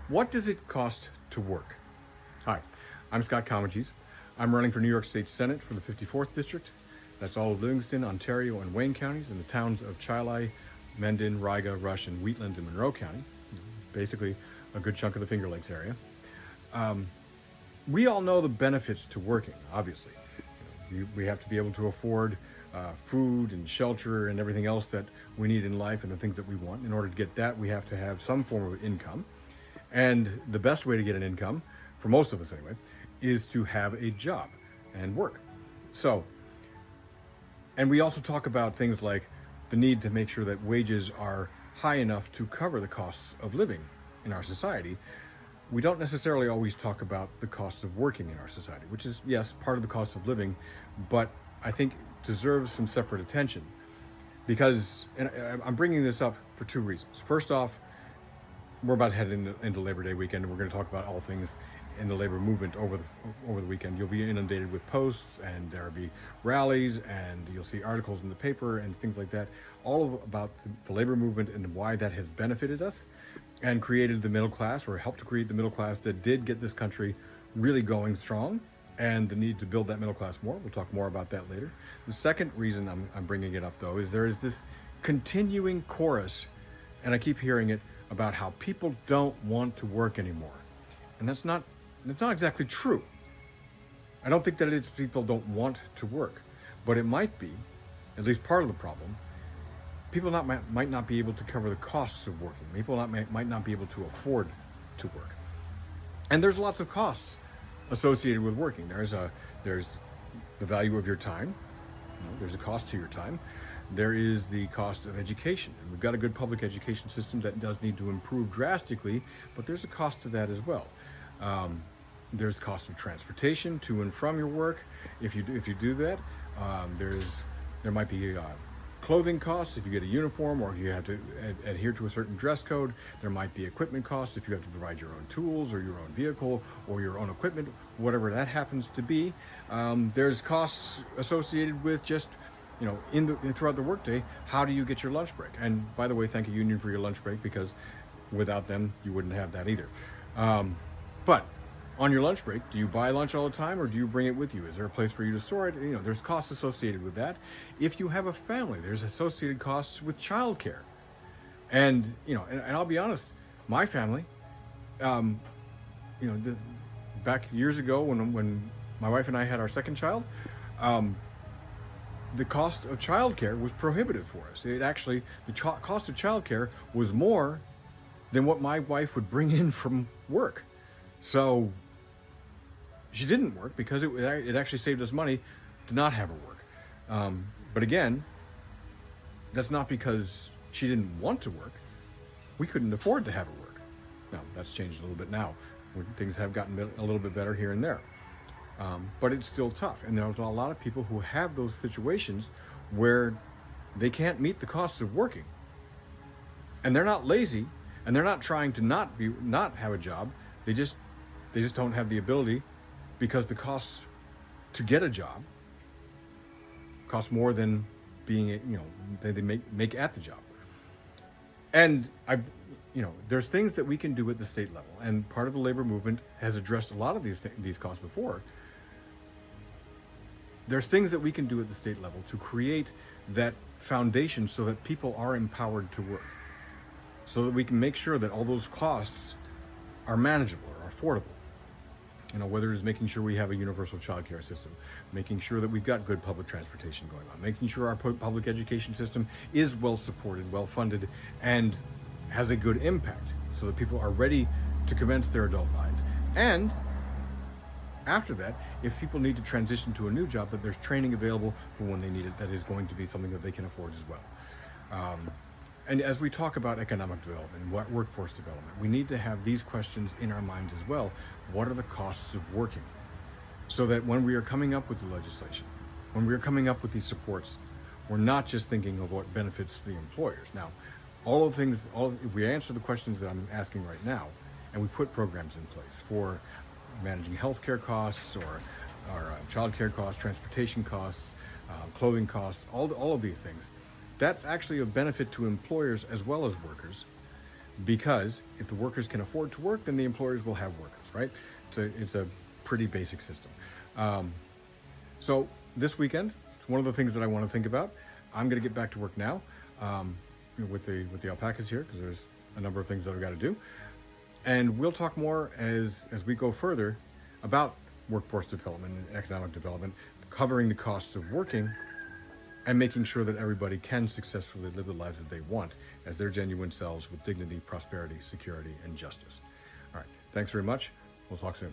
What does it cost to work? Hi, I'm Scott Comegys. I'm running for New York State Senate for the 54th District. That's all of Livingston, Ontario, and Wayne counties, and the towns of Chili, Mendon, Riga, Rush, and Wheatland in Monroe County. Basically, a good chunk of the Finger Lakes area. We all know the benefits to working, obviously. We have to be able to afford food and shelter and everything else that we need in life and the things that we want. In order to get that, we have to have some form of income. And the best way to get an income, for most of us anyway, is to have a job and work. And we also talk about things like the need to make sure that wages are high enough to cover the costs of living in our society. We don't necessarily always talk about the costs of working in our society, which is, yes, part of the cost of living, but I think deserves some separate attention. Because, and I'm bringing this up for two reasons. First off, we're about to head into Labor Day weekend, and we're going to talk about all things in the labor movement over the weekend. You'll be inundated with posts, and there'll be rallies, and you'll see articles in the paper and things like that, all about the labor movement and why that has benefited us and created the middle class, or helped to create the middle class that did get this country really going strong, and the need to build that middle class more. We'll talk more about that later. The second reason I'm bringing it up, though, is there is this continuing chorus, and I keep hearing it, about how people don't want to work anymore. And that's not exactly true. I don't think that it's people don't want to work, but it might be, at least part of the problem, people might not be able to cover the costs of working. People might not be able to afford to work. And there's lots of costs associated with working. There's the value of your time. There's a cost to your time. There is the cost of education. And we've got a good public education system that does need to improve drastically, but there's a cost to that as well. There's the cost of transportation to and from your work. If you do that, there might be clothing costs if you get a uniform, or if you have to adhere to a certain dress code. There might be equipment costs if you have to provide your own tools or your own vehicle or your own equipment, whatever that happens to be. There's costs associated with just, throughout the workday, how do you get your lunch break? And by the way, thank you, union, for your lunch break, because without them, you wouldn't have that either. But on your lunch break, do you buy lunch all the time, or do you bring it with you? Is there a place for you to store it? There's costs associated with that. If you have a family, there's associated costs with childcare. And I'll be honest, my family, back years ago when my wife and I had our second child, the cost of childcare was prohibitive for us. The cost of childcare was more than what my wife would bring in from work. So she didn't work because it actually saved us money to not have her work. But again, that's not because she didn't want to work. We couldn't afford to have her work. Now, that's changed a little bit now. Things have gotten a little bit better here and there. But it's still tough. And there's a lot of people who have those situations where they can't meet the costs of working. And they're not lazy, and they're not trying to not have a job. They just don't have the ability, because the costs to get a job cost more than they make at the job. And there's things that we can do at the state level, and part of the labor movement has addressed a lot of these costs before. There's things that we can do at the state level to create that foundation so that people are empowered to work, so that we can make sure that all those costs are manageable or affordable. Whether it's making sure we have a universal child care system, making sure that we've got good public transportation going on, making sure our public education system is well supported, well funded, and has a good impact, so that people are ready to commence their adult lives. And after that, if people need to transition to a new job, that there's training available for when they need it, that is going to be something that they can afford as well. And as we talk about economic development and workforce development, we need to have these questions in our minds as well. What are the costs of working? So that when we are coming up with the legislation, when we are coming up with these supports, we're not just thinking of what benefits the employers. Now, if we answer the questions that I'm asking right now, and we put programs in place for managing healthcare costs, or child care costs, transportation costs, clothing costs, all of these things, that's actually of benefit to employers as well as workers, Because if the workers can afford to work, then the employers will have workers, right? It's a pretty basic system. So this weekend, it's one of the things that I want to think about. I'm going to get back to work now with the alpacas here, because there's a number of things that I've got to do. And we'll talk more as we go further about workforce development and economic development, covering the costs of working and making sure that everybody can successfully live the lives that they want as their genuine selves with dignity, prosperity, security, and justice. All right. Thanks very much. We'll talk soon.